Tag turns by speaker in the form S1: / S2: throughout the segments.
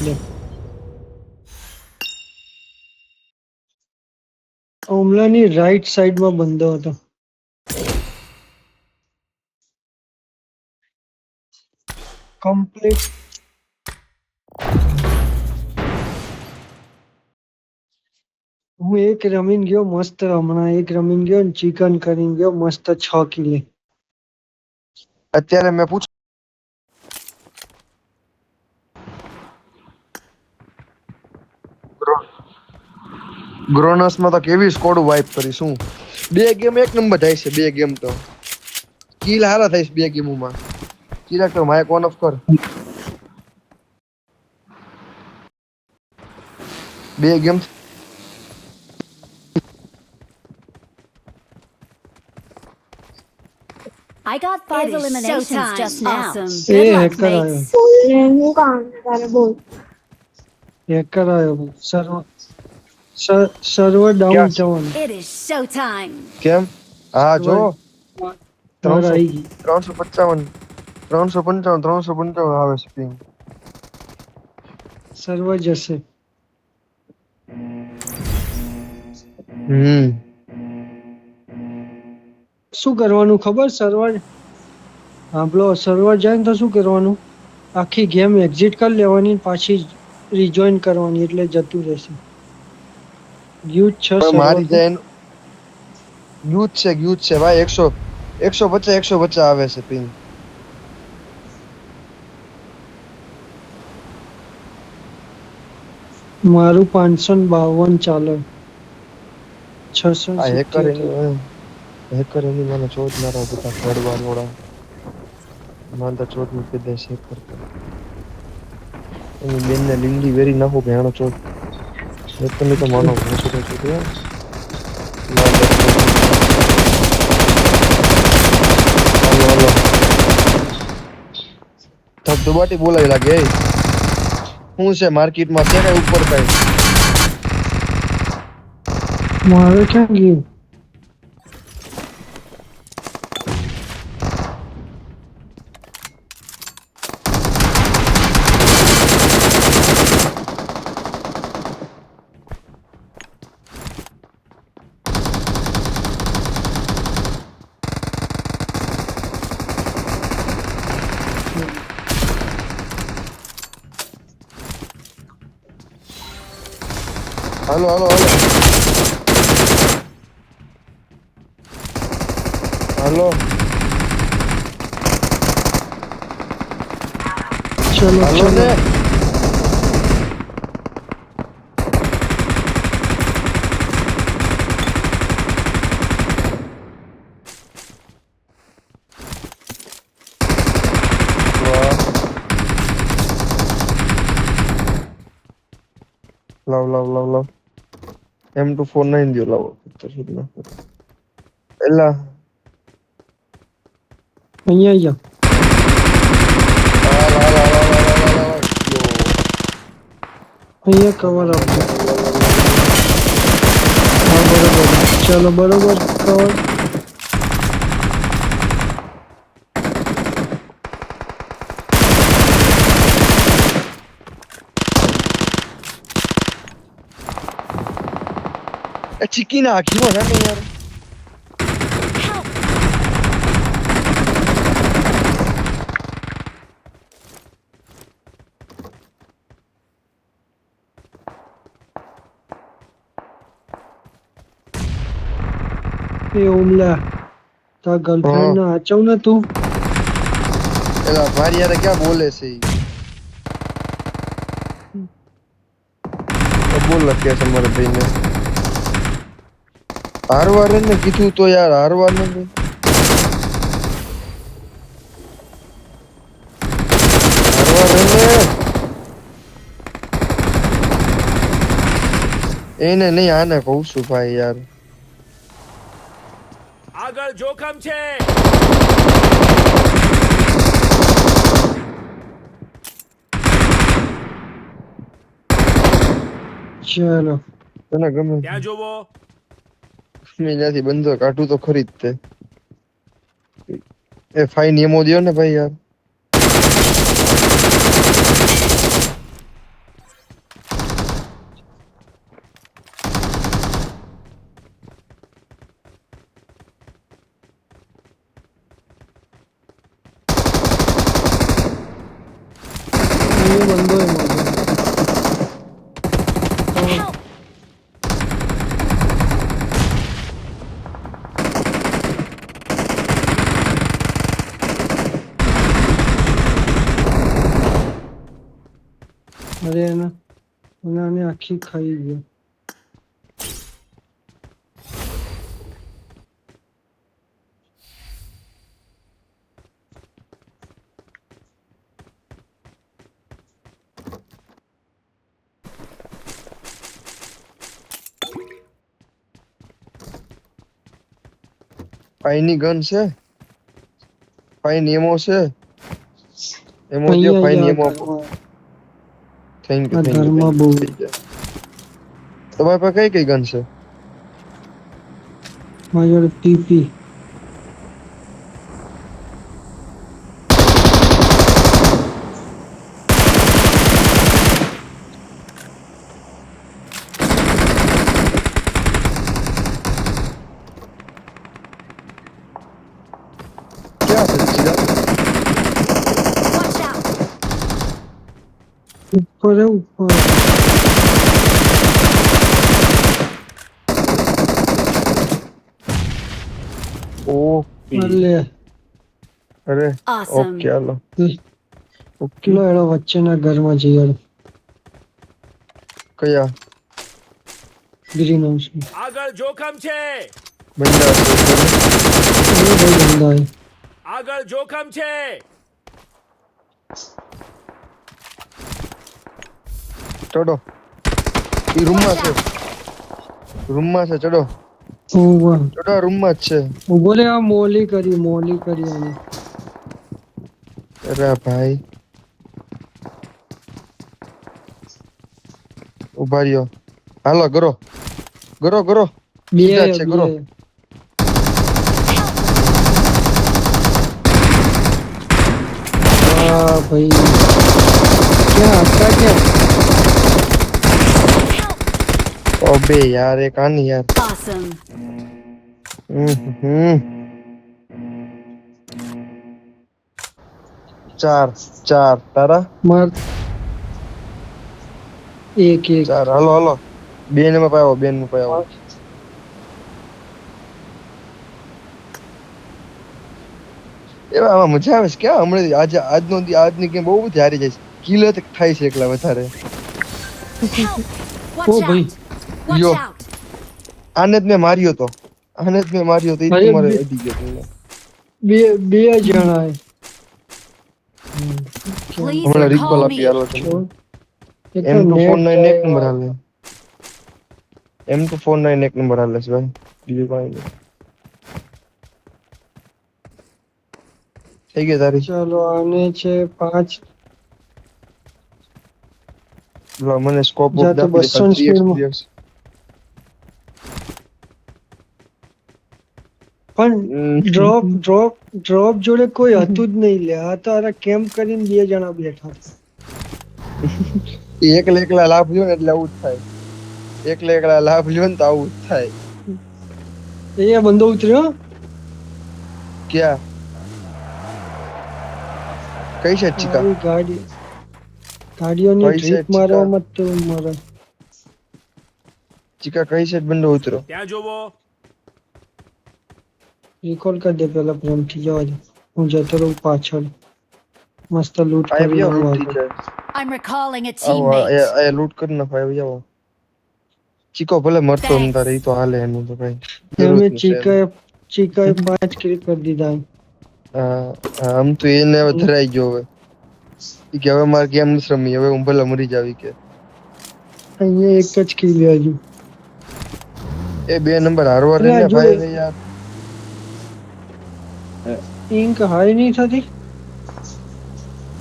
S1: લે ઓમલાની રાઈટ સાઈડમાં બંધો હતો. કમ્પ્લીટ હું એક રમીને ગયો મસ્ત. હમણાં એક રમીને ગયો ને ચિકન કરીને ગયો મસ્ત 6 કિલે.
S2: અત્યારે મેં પૂછ્યું ગ્રોનસમાં તો કેવી સ્કોડ વાઇપ કરી શું 2 ગેમ એક નંબર થાય છે 2 ગેમ તો કિલ હારા થાય છે 2 ગેમોમાં ચિરાગ તો માઇક ઓન ઓફ કર 2 game
S3: I got 5 eliminations just now. Awesome.
S1: A
S3: Good luck,
S1: hacker આવ્યો.
S3: mates.
S4: હું કામ તારે બોલ
S1: હેકર આવ્યો. સર્વર ડાઉન
S2: ક્યાં?
S1: જવાનું.
S3: It is showtime.
S2: કેમ હા જો
S1: સર્વર આવી ગઈ.
S2: 355 355 આવે છે પિંગ
S1: સર્વર જશે. શું કરવાનું ખબર? સર્વર સાંભળો, સર્વર જાય ને તો શું કરવાનું? આખી ગેમ એક્ઝિટ કરી લેવાની, પાછી રિજોઈન કરવાની, એટલે જતું રહેશે. યુઝ છે
S2: મારી
S1: સર્વર.
S2: જાય યુથ છે ભાઈ 150 આવે છે પિંગ
S1: મારું 552 ચાલે.
S2: આ હેકર
S1: 677.
S2: એની મને ચોદ મારા બધા ઘડવા લોડા મને તો ચોદ મૂકી દે છે કરતા એની બેનને લીંડી વેરી નાખું કે એનો ચોદ એક તો નહીં તો માનો ભૂસું તો ચોદ હાલો ધબધબાટી બોલાવી લાગે શું છે માર્કેટમાં છે કઈ ઉપર કઈ
S1: મારે ક્યાં ગયું?
S2: હાલો
S1: ચલો
S2: હાલો
S1: ચલો.
S2: ને લાવ M249 દો લાવો એલા
S1: અહીંયા અહીંયા કવર આપજો. હા બરોબર. ચલો બરોબર કવર.
S2: ચીકી નાખી મને યાર
S1: એ ઓમલા તારા ગર્લફ્રેન્ડ ને આચવ ને તું.
S2: એલા મારી યાર ક્યાં બોલે છે ઈ બોલ લખ્યા છે મારા ભાઈને હારવાર ને કીધું તો યાર હારવાર ને એને નહીં આને કહું છું ભાઈ યાર
S5: આગળ જોખમ છે
S1: ચલો
S2: તને ગમે
S5: ત્યાં જોવો
S2: મેં ત્યાંથી બંધો કાઢું તો ખરી જ તે એ ફાઈન એમો દ્યો ને ભાઈ યાર
S1: અરે એનાને આખી ખાઈ ગયો.
S2: પાઈની ગન છે, પાઈની એમો છે, એમો દો,
S1: અહીંયા
S2: પાઈની
S1: યા
S2: એમો.
S1: ઘરમાં.
S2: થેન્ક
S1: આ
S2: યુ.
S1: ઘરમાં બહુ
S2: તમારી પાસે કઈ ગન છે?
S1: મારી જોડે પીપી.
S2: ક્યાં છે જીગા?
S3: Watch out!
S1: ઉપર હે, ઉપર.
S2: ઓકે.
S1: અલે
S2: અરે
S3: Awesome.
S2: ઓકે હાલો. ઓકે
S1: કેટલો એનો વચ્ચેના ઘરમાં જઈ આવ્યો.
S2: કયા
S1: ગ્રીન હાઉસમાં.
S5: આગળ જોખમ છે.
S2: બંદા છે?
S1: એ બહુ ગંદા હે.
S5: આગળ જોખમ છે.
S2: ચડો. ઈ રૂમમાં છે, રૂમમાં છે. ચડો
S1: ઉભો
S2: ચડો, રૂમમાં જ છે.
S1: ઉભો રે, આ મોલી કરી આને.
S2: અરે ભાઈ ઉભા રહ્યો. હાલો કરો કરો કરો.
S1: બે
S2: સીધા છે, કરો.
S1: બે. હા ભાઈ, ક્યાં હતા ક્યાં?
S2: અબે યાર એક આની યાર.
S3: Awesome.
S2: હમ. ચાર ચાર તારા
S1: માર એક
S2: ચાર. હાલો હાલો, બેન માં પાયો, બેન માં પાયો. એવા આમાં મજા આવે છે. ક્યાં હમણાં આજની ગેમ બહુ બધી હારી જાય છે. કિલ થાય છે એકલા વધારે.
S3: Watch
S1: Oh, boy.
S3: out! Watch
S2: Yo.
S3: out!
S2: આને જ મેં માર્યો તો, આને જ મેં માર્યો તો. ઈ
S1: અરે
S2: તમારે
S1: બે-
S2: અડી ગયો તમને.
S1: બે જણા હે.
S3: Please
S2: હમણાં રિકોલ
S3: recall
S2: આપી
S3: me.
S2: હાલો તમને.
S1: એક તો
S2: M249
S1: net
S2: એક નંબર હાલે. M249 એક નંબર હાલે છે ભાઈ. બીજું કાંઈ નહીં. થઈ ગઈ તારી?
S1: ચાલો આને છે 5.
S2: લો, મને સ્કોપ
S1: જા તો 200 સ્પીડ માં. પણ ડ્રોપ જોડે કોઈ હતું જ નહીં લે. આ તો અરે કેમ્પ કરીને બે જણા બેઠા.
S2: એકલા એકલા લાભ લ્યો ને એટલે આવું જ થાય. એકલા એકલા લાભ લ્યો ને તો આવું જ થાય.
S1: એ બંદો ઉતર્યો.
S2: ક્યાં કઈ છે ચીકા?
S1: મારી ગાડીઓની
S2: કઈ
S1: ટ્રીપ
S2: side
S1: મારવામાં તો મારે
S2: ચીકા કઈ છે બંદો ઉતરો?
S5: ત્યાં જોવો.
S1: રિકોલ કરી દે પેલા પ્રેમથી. જવા દે, હું જતો રહું પાછળ. મસ્ત લૂંટ
S2: આયા
S1: કરી
S2: લૂટ
S1: આવું
S2: થઈ જાય.
S3: I'm recalling a
S2: આવો
S3: teammate.
S2: આયા લૂટ કરી નાખો. આવો ચીકો ભલે મરતો ને તારે ઈ તો હાલે એનું તો કઈ જરૂર
S1: એમે
S2: નથી.
S1: ચીકાએ 5 કિલ કરી દીધા.
S2: હા, આમ તો એને હવે ધરાઈ ગયો. હવે ઈ કે હવે મારે ગેમ નથી રમી, હવે હું ભલે મરી જાવી કે.
S1: અહીંયા એક જ કિલ હજુ.
S2: એ 2 નંબર હારવા
S1: અરે આ
S2: ને
S1: જો
S2: ભાઈ ને યાર.
S1: ઇંક હાઈ નહીં થતી.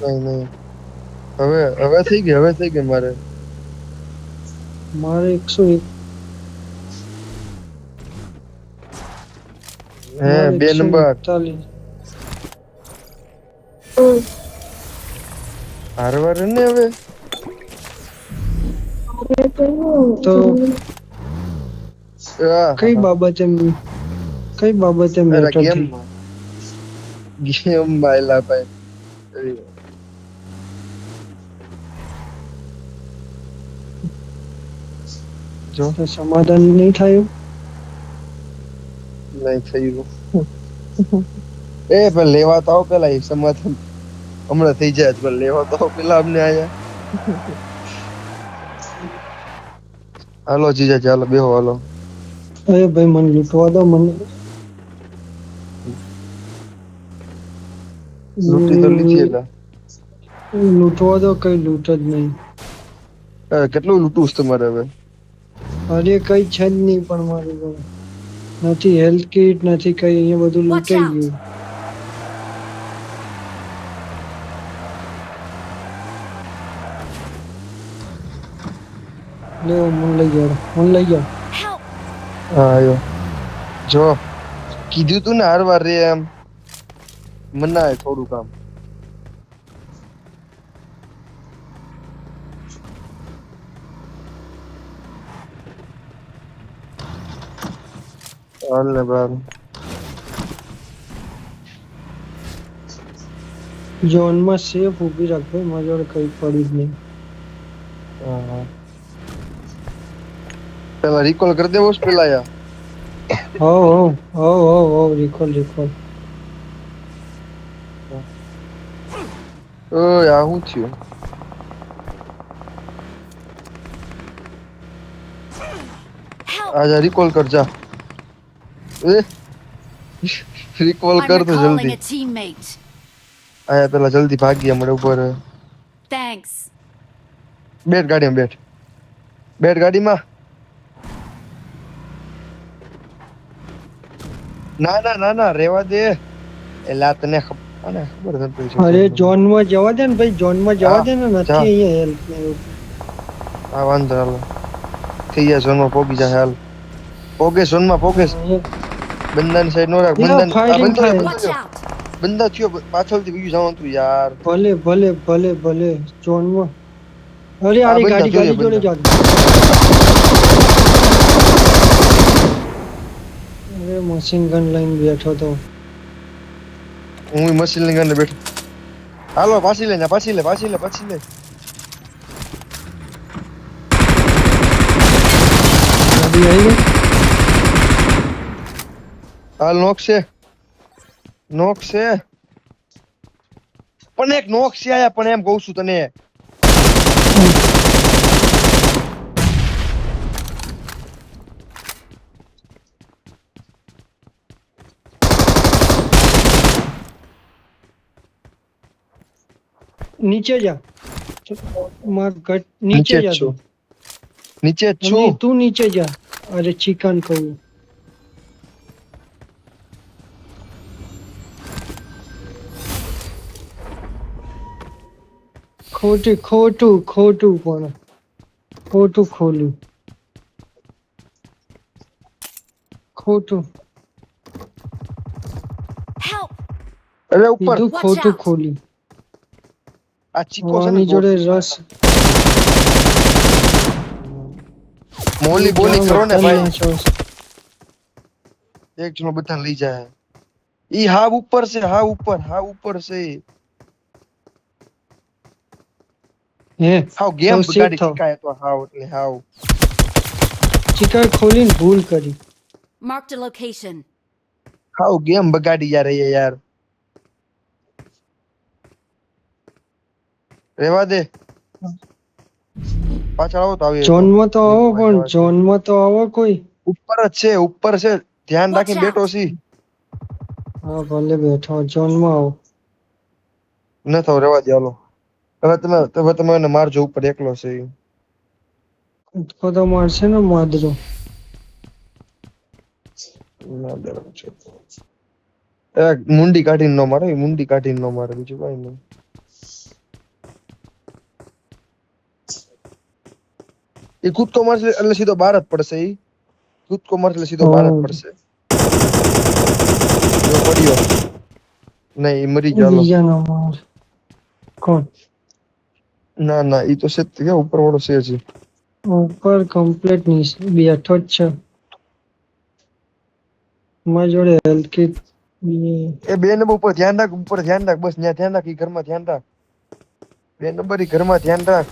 S2: નહીં હવે થઈ ગઈ મારે.
S1: મારે 101.
S2: હે 2 નંબર
S1: 141.
S2: હારવા ને હવે.
S1: તો
S2: આ,
S1: કઈ બાબતે
S2: અરે
S1: મેટર થઈ?
S2: ગેમ માયલા ભાઈ. જો
S1: તો સમાધાન નહીં થયું.
S2: નહીં થયું. એ પણ લેવા તો આવો પેલા. એ સમાધાન હમણાં થઈ જાય. પણ લેવા તો આવો પેલા અમને આયા. હાલો જીજાજી હાલો બેહો હાલો.
S1: અરે ભાઈ મને લૂંટવા દો મને.
S2: લૂંટી તો લીધી એટલે
S1: લૂંટવા દો, કઈ લૂંટ જ નહીં.
S2: કેટલું લૂંટવું છે તમારે હવે?
S1: અરે કઈ છે જ નહીં પણ મારી જોડે. નથી હેલ્થ કિટ નથી કઈ, અહીંયા બધું
S3: Watch
S1: લૂંટાઈ
S3: out.
S1: ગયું. લેવો મને લઈ જાઓ, મને લઈ જાઓ.
S3: Help!
S2: હા આયો જો કીધું તું ને હારવાર રે એમ મનાય થોડું કામ. હાલ ને બાર
S1: ઝોનમાં સેફ ઊભી રાખ ભાઈ, મારી જોડે કઈ પડી જ નહીં.
S2: પેલા રિકોલ કરી દેવો છે પેલા યાર.
S1: હો રિકોલ.
S2: ઓય આ શું થયું?
S3: Help!
S2: આજા રિકોલ કર જા. એ રિકોલ
S3: I'm
S2: કર તો
S3: recalling
S2: જલ્દી.
S3: a teammate.
S2: આયા પેલા જલ્દી ભાગી અમારે ઉપર.
S3: Thanks.
S2: બેઠ ગાડીમાં બેઠ. બેઠ ગાડીમાં. ના રેવા દે. એલા તને આને ખબર નથી પડતી.
S1: અરે ઝોનમાં જવા દે ને ભાઈ, ઝોનમાં જવા
S2: હા,
S1: દે ને, નથી
S2: જા.
S1: અહીંયા હેલ્પ ને એવું.
S2: આ વાંધો હાલો. થઈ ગયા ઝોનમાં પોગી જા હાલ. પોગે ઝોનમાં પોગે. બંદાની સાઈડ નો રાખ.
S1: યા,
S2: બંદા આ
S1: fighting
S2: બંદો
S1: થાય.
S3: Watch out!
S2: બંદા થયો પાછળથી બીજું જવાનું તું યાર.
S1: ભલે ઝોનમાં. અરે આરી
S2: બંદા
S1: ગાડી
S2: જોઈએ,
S1: જોડે
S2: બંદા.
S1: જાઓ. અરે મશીન ગન લઈને બેઠો તો.
S2: હું મશીન લઈને બેઠો. હાલો પાછી લે.
S1: ગાડી આવી ગઈ.
S2: હાલ નોક છે પણ એક નોક છે આયા પણ એમ કહું છું તને.
S1: નીચે જા. માર ગટ નીચે જા તું.
S2: નીચે જ છું.
S1: નહીં, તું નીચે જા. અરે ચિકન કહું. ખોટું પણ ખોટું ખોલ્યું. ખોટું
S3: Help!
S2: અરે ઉપર
S1: કીધું,
S3: Watch
S1: ખોટું
S3: out.
S1: ખોલ્યું.
S2: આ ચીકો છે ને
S1: આની જોડે રસ.
S2: મોલી બોલી કરો ને ભાઈ.
S1: છો.
S2: એક જણો બધા લઈ જાય. ઈ હાવ ઉપર છે.
S1: હે
S2: હાવ ગેમ
S1: તો
S2: બગાડી
S1: safe થાવ.
S2: ચીકાય તો હાવ એટલે હાવ.
S1: ચિકન ખોલીને ભૂલ કરી.
S3: Marked a location.
S2: How game બગાડી યાર એ યાર. રેવા દે. પાછળ આવો તો આવીએ.
S1: ઝોનમાં તો આવો, પણ ઝોનમાં તો આવો કોઈ.
S2: ઉપર જ છે. ધ્યાન રાખીને બેઠો છી.
S1: હા ભલે બેઠો, ઝોનમાં આવો.
S2: ન થાવ રેવા દે હાલો. હવે તમે એને મારજો ઉપર એકલો છે ઈ.
S1: કૂદકો તો મારશે ને માદરો.
S2: ના બરાબર છે. મુંડી કાઢીને ન મારે બીજું કઈ નહીં. એ કૂદકો મારશે એટલે સીધો બહાર જ પડશે. જો પડ્યો નહીં ઈ મરી ગયો. હાલો.
S1: બીજાનો માર. કોણ?
S2: ના ઈ તો છે જ કે ઉપર વાળો છે હજી.
S1: ઉપર કમ્પ્લીટ નીચે બેઠો જ છે. મારી જોડે હેલ્થ કિટ.
S2: એ 2 નંબર ઉપર ધ્યાન રાખ. બસ ત્યાં ધ્યાન રાખ. ઈ ઘરમાં ધ્યાન રાખ. 2 નંબર ઈ ઘરમાં ધ્યાન રાખ.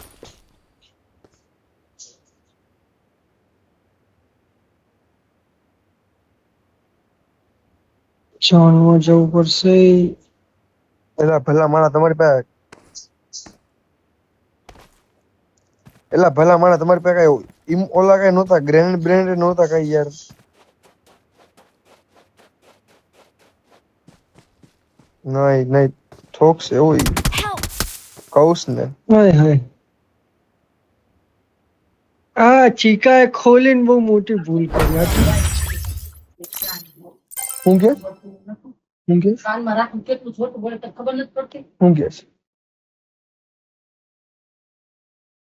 S1: ઝોનમાં જવું પડશે.
S2: એલા ભલા માણા તમારી પાસે કઈ ઓલા કઈ નહોતા, ગ્રેનેડ બ્રેનેડ નહોતા કઈ યાર. નહીં નહીં, ઠોકશે એવું ઈ.
S3: Help!
S2: કૌશ ને.
S1: હાય હાય. આ ચીકાએ ખોલીને બહુ મોટી ભૂલ કરી હતી.
S2: હું કે હું કે
S6: કાનમાં રાખું કેટલું છોટું બોલે તો ખબર નથી પડતી.
S2: હું કે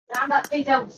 S6: રાંડા થઈ જાવ.